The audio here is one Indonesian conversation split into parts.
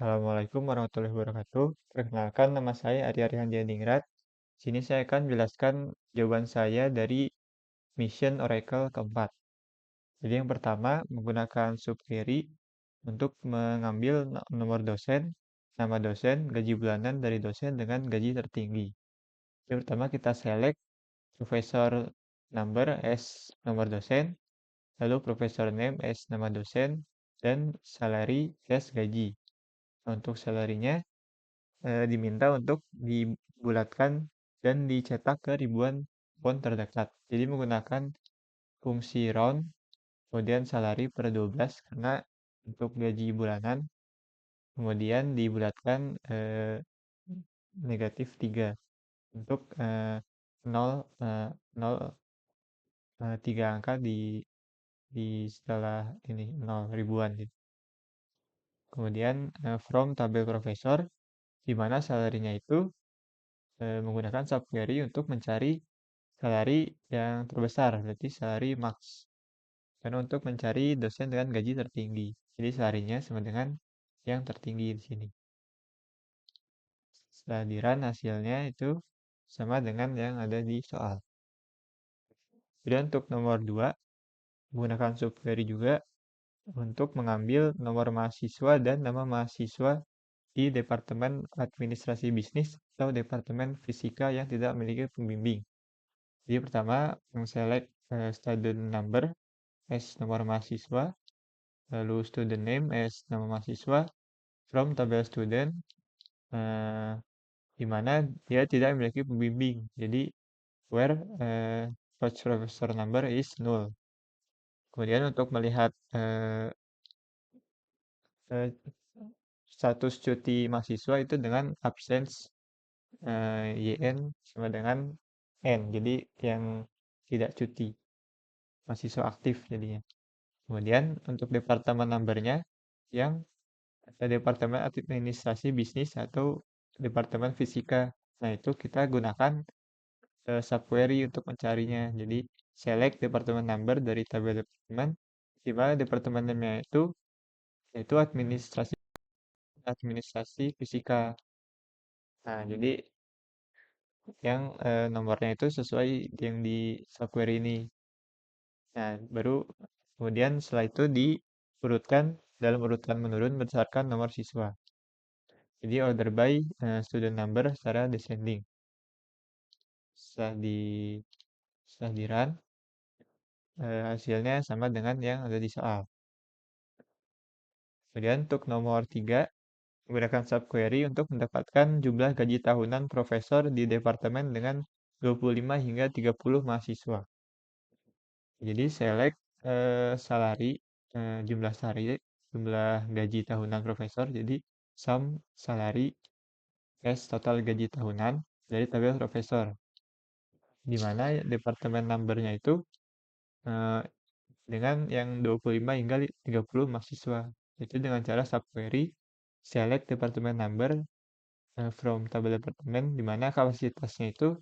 Assalamualaikum warahmatullahi wabarakatuh. Perkenalkan, nama saya Ari Aryan Diningrat. Sini saya akan menjelaskan jawaban saya dari mission Oracle keempat. Jadi yang pertama, menggunakan subquery untuk mengambil nomor dosen, nama dosen, gaji bulanan dari dosen dengan gaji tertinggi. Yang pertama kita select professor number as nomor dosen, lalu professor name as nama dosen, dan salary as gaji. Untuk salarinya diminta untuk dibulatkan dan dicetak ke ribuan font terdekat. Jadi menggunakan fungsi round, kemudian salary per 12 karena untuk gaji bulanan, kemudian dibulatkan negatif 3 untuk 0, 0 3 angka di setelah ini 0 ribuan gitu. Kemudian from tabel profesor di mana salary-nya itu menggunakan subquery untuk mencari salary yang terbesar, berarti salary max. Dan untuk mencari dosen dengan gaji tertinggi. Jadi salarinya sama dengan yang tertinggi di sini. Setelah di run hasilnya itu sama dengan yang ada di soal. Kemudian untuk nomor 2, menggunakan subquery juga untuk mengambil nomor mahasiswa dan nama mahasiswa di Departemen Administrasi Bisnis atau Departemen Fisika yang tidak memiliki pembimbing. Jadi pertama, select student number as nomor mahasiswa, lalu student name as nama mahasiswa, from tabel student, eh, di mana dia tidak memiliki pembimbing. Jadi, where first professor number is null. Kemudian untuk melihat eh, status cuti mahasiswa itu dengan absence YN sama dengan N. Jadi, yang tidak cuti, mahasiswa aktif jadinya. Kemudian untuk departemen numbernya yang departemen administrasi bisnis atau departemen fisika. Nah, itu kita gunakan subquery untuk mencarinya. Jadi, select departemen number dari tabel departemen, di mana departemen namanya itu yaitu administrasi administrasi fisika. Nah, jadi yang nomornya itu sesuai yang di subquery ini. Nah, baru kemudian setelah itu diurutkan dalam urutan menurun berdasarkan nomor siswa. Jadi order by student number secara descending. Setelah di setelah di run, hasilnya sama dengan yang ada di soal. Kemudian untuk nomor 3, menggunakan subquery untuk mendapatkan jumlah gaji tahunan profesor di departemen dengan 25 hingga 30 mahasiswa. Jadi select salary, jumlah gaji tahunan profesor. Jadi sum salary as total gaji tahunan dari tabel profesor. Di mana departemen numbernya itu eh, dengan yang 25 hingga 30 mahasiswa. Itu dengan cara subquery select departemen number from tabel departemen di mana kapasitasnya itu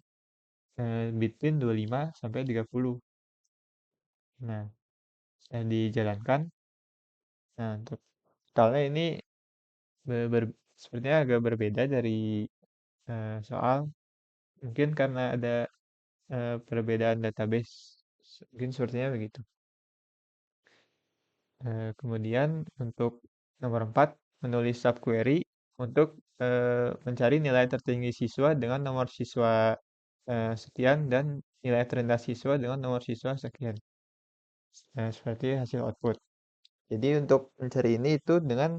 between 25 sampai 30. Nah, dijalankan. Nah, untuk soalnya ini sepertinya agak berbeda dari soal. Mungkin karena ada perbedaan database. Mungkin sepertinya begitu. Kemudian untuk nomor 4, menulis subquery untuk mencari nilai tertinggi siswa dengan nomor siswa sekian dan nilai terendah siswa dengan nomor siswa sekian. Seperti hasil output. Jadi untuk mencari ini itu dengan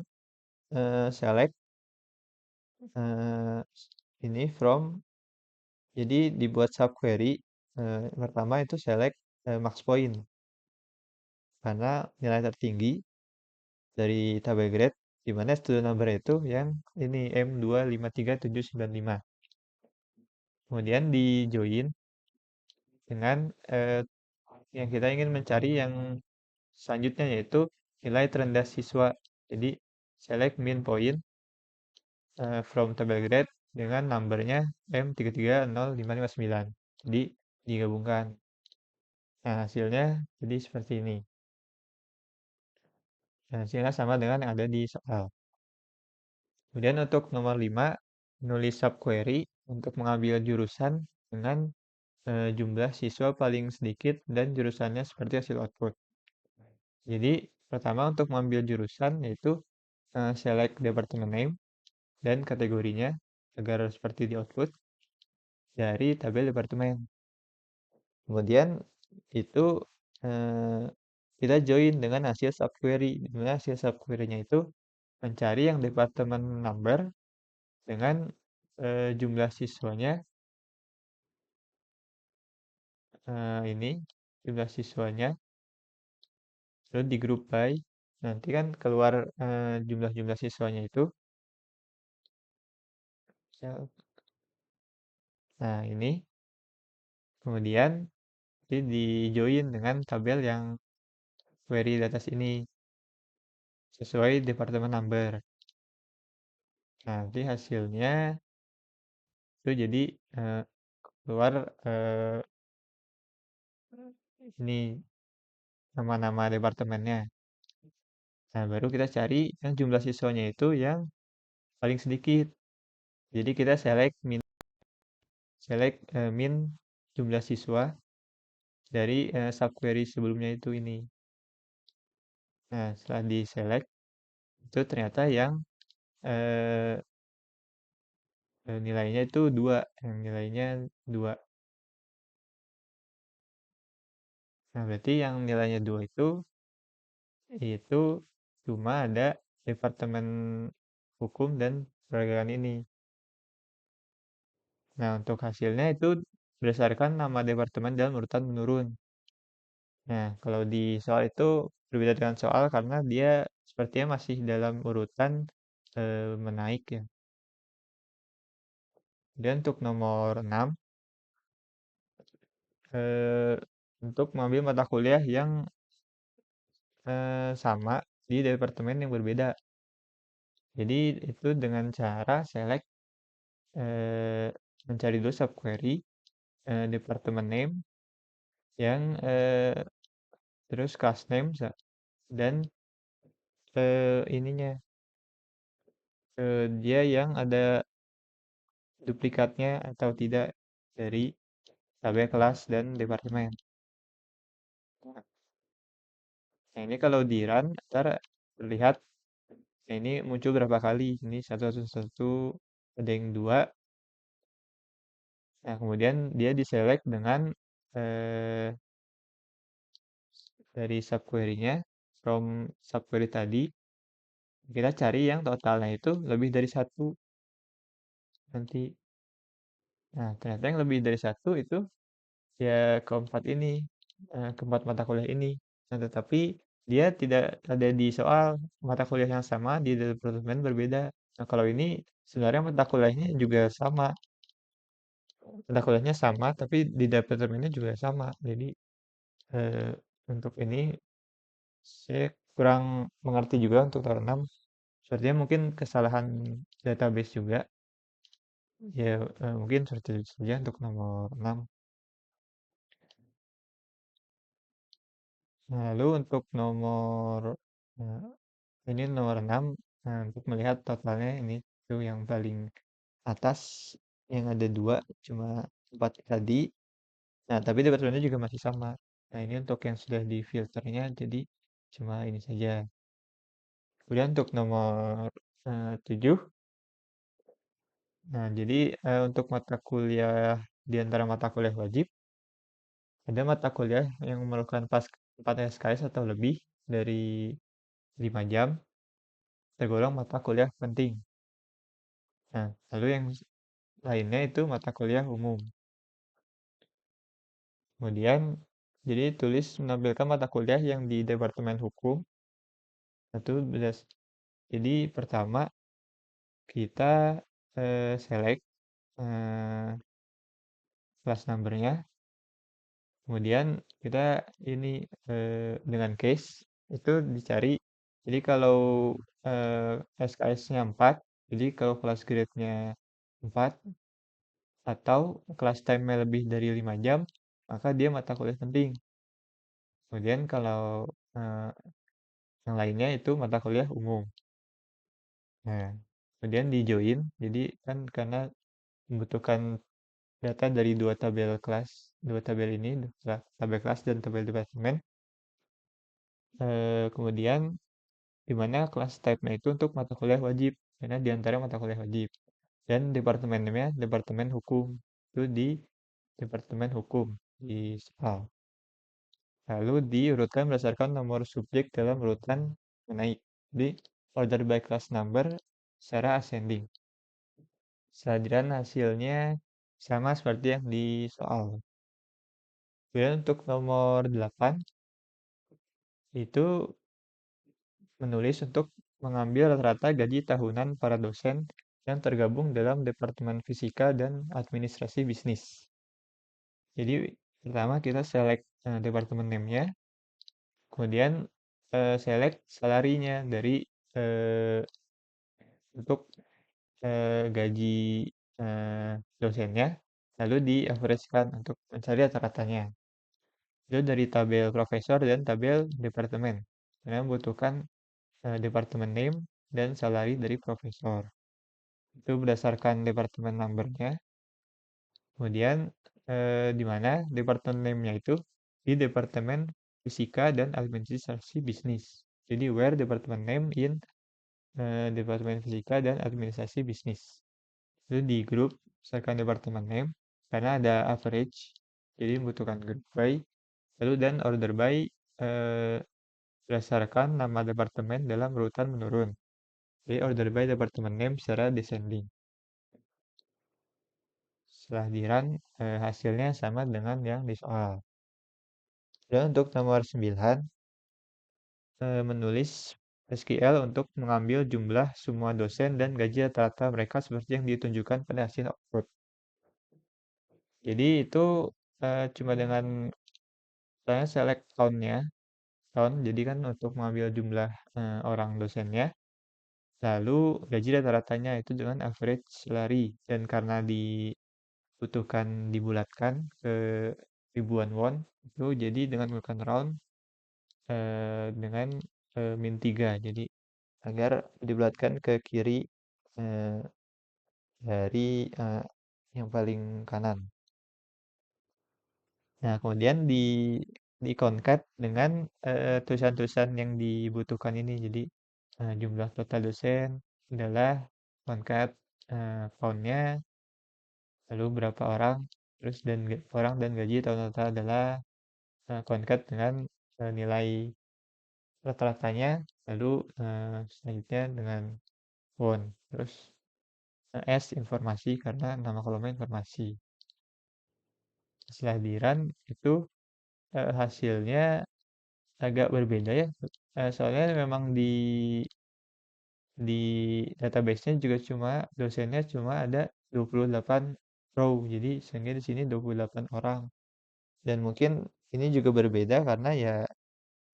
select ini from, jadi dibuat subquery. Pertama itu select max point karena nilai tertinggi dari tabel grade di mana student number itu yang ini M253795. Kemudian di join dengan yang kita ingin mencari yang selanjutnya yaitu nilai terendah siswa. Jadi select mean point from table grade dengan numbernya M330559. Jadi digabungkan. Nah, hasilnya jadi seperti ini. Nah, hasilnya sama dengan yang ada di soal. Kemudian untuk nomor 5, menulis subquery untuk mengambil jurusan dengan jumlah siswa paling sedikit dan jurusannya seperti hasil output. Jadi, pertama untuk mengambil jurusan yaitu select department name dan kategorinya agar seperti di output dari tabel departemen. Kemudian itu eh, kita join dengan hasil subquery. Di mana hasil subquery-nya itu mencari yang departemen number dengan jumlah siswanya ini jumlah siswanya lalu di group by nanti kan keluar jumlah-jumlah siswanya itu. Ya, nah ini kemudian di join dengan tabel yang query di atas ini sesuai departemen number. Nanti hasilnya itu jadi eh, keluar eh, ini nama-nama departemennya. Nah, baru kita cari yang jumlah siswanya itu yang paling sedikit. Jadi kita select min jumlah siswa dari subquery sebelumnya itu ini. Nah, setelah di select itu ternyata yang eh, nilainya itu 2, yang nilainya 2. Nah, berarti yang nilainya 2 itu cuma ada departemen hukum dan perdagangan ini. Nah, untuk hasilnya itu berdasarkan nama departemen dalam urutan menurun. Nah, kalau di soal itu berbeda dengan soal karena dia sepertinya masih dalam urutan menaik ya. Dan untuk nomor 6, eh, untuk mengambil mata kuliah yang sama di departemen yang berbeda. Jadi itu dengan cara select eh, mencari dulu subquery departemen name yang terus class name dan ininya dia yang ada duplikatnya atau tidak dari tabel kelas dan departemen. Nah, ini kalau di run ntar terlihat nah ini muncul berapa kali. Ini satu satu satu ada yang dua. Nah, kemudian dia diselect dengan eh, dari subquery-nya from subquery tadi kita cari yang totalnya itu lebih dari satu nanti. Nah, ternyata yang lebih dari satu itu ya keempat ini, keempat mata kuliah ini. Nah, tetapi dia tidak ada di soal mata kuliah yang sama di departemen berbeda. Nah, kalau ini sebenarnya mata kuliahnya juga sama. Mata kuliahnya sama, tapi di departemennya juga sama. Jadi eh, untuk ini saya kurang mengerti juga untuk tahun 6. Sepertinya mungkin kesalahan database juga. Ya, mungkin seperti itu saja untuk nomor 6. Nah, lalu untuk nomor eh, ini nomor 6, nah, untuk melihat totalnya ini tuh yang paling atas yang ada 2 cuma 4 tadi. Nah, tapi departemennya juga masih sama. Nah, ini untuk yang sudah di filternya jadi cuma ini saja. Kemudian untuk nomor 7, nah jadi untuk mata kuliah di antara mata kuliah wajib, ada mata kuliah yang memerlukan pas 4 SKS atau lebih dari 5 jam, tergolong mata kuliah penting. Nah, lalu yang lainnya itu mata kuliah umum. Kemudian, jadi tulis menampilkan mata kuliah yang di Departemen Hukum. Itu jadi pertama kita select eh, kelas numbernya. Kemudian kita ini dengan case itu dicari. Jadi kalau SKS-nya 4, jadi kalau kelas grade-nya 4 atau kelas time-nya lebih dari 5 jam, maka dia mata kuliah penting. Kemudian kalau eh, yang lainnya itu mata kuliah umum. Nah, kemudian di join. Jadi kan karena membutuhkan data dari dua tabel kelas, dua tabel ini, tabel kelas dan tabel departemen. Kemudian di mana kelas type-nya itu untuk mata kuliah wajib, karena di antara mata kuliah wajib. Dan departemennya departemen hukum, itu di departemen hukum di soal. Lalu diurutkan berdasarkan nomor subjek dalam urutan menaik. Di order by class number secara ascending. Salinan hasilnya sama seperti yang di soal. Kemudian untuk nomor 8 itu menulis untuk mengambil rata-rata gaji tahunan para dosen yang tergabung dalam Departemen Fisika dan Administrasi Bisnis. Jadi pertama kita select departemen name-nya, kemudian select salarinya dari eh, untuk gaji dosennya, lalu di-average-kan untuk mencari rata-ratanya. Itu dari tabel profesor dan tabel departemen. Karena membutuhkan departemen name dan salary dari profesor. Itu berdasarkan departemen number-nya. Kemudian di mana departemen name-nya itu di departemen fisika dan administrasi bisnis. Jadi where department name in departemen fisika dan administrasi bisnis. Itu di grup berdasarkan departemen name karena ada average. Jadi membutuhkan group by. Lalu dan order by eh, berdasarkan nama departemen dalam urutan menurun. Jadi order by departemen name secara descending. Setelah di-run, hasilnya sama dengan yang di soal. Dan untuk nomor 9, menulis SQL untuk mengambil jumlah semua dosen dan gaji rata-rata mereka seperti yang ditunjukkan pada hasil output. Jadi itu cuma dengan saya select count-nya, count, jadi kan untuk mengambil jumlah orang dosennya, lalu gaji rata-ratanya itu dengan average salary. Dan karena dibutuhkan dibulatkan ke ribuan won, itu jadi dengan menggunakan round dengan min 3. Jadi agar dibulatkan ke kiri eh, dari yang paling kanan. Nah, kemudian di concat dengan tulisan-tulisan yang dibutuhkan ini. Jadi jumlah total dosen adalah concat count-nya, lalu berapa orang, terus dan orang dan gaji tahun total adalah concat dengan nilai rata-ratanya, lalu selanjutnya dengan won. Terus S informasi karena nama kolomnya informasi. Setelah di-run itu hasilnya agak berbeda ya. Soalnya memang di database-nya juga cuma dosennya cuma ada 28 row. Jadi sehingga di sini 28 orang. Dan mungkin ini juga berbeda karena ya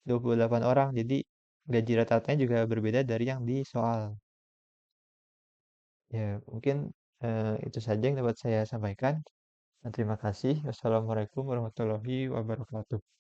28 orang. Jadi gaji rata-ratanya juga berbeda dari yang di soal. Ya, mungkin itu saja yang dapat saya sampaikan. Terima kasih. Wassalamualaikum warahmatullahi wabarakatuh.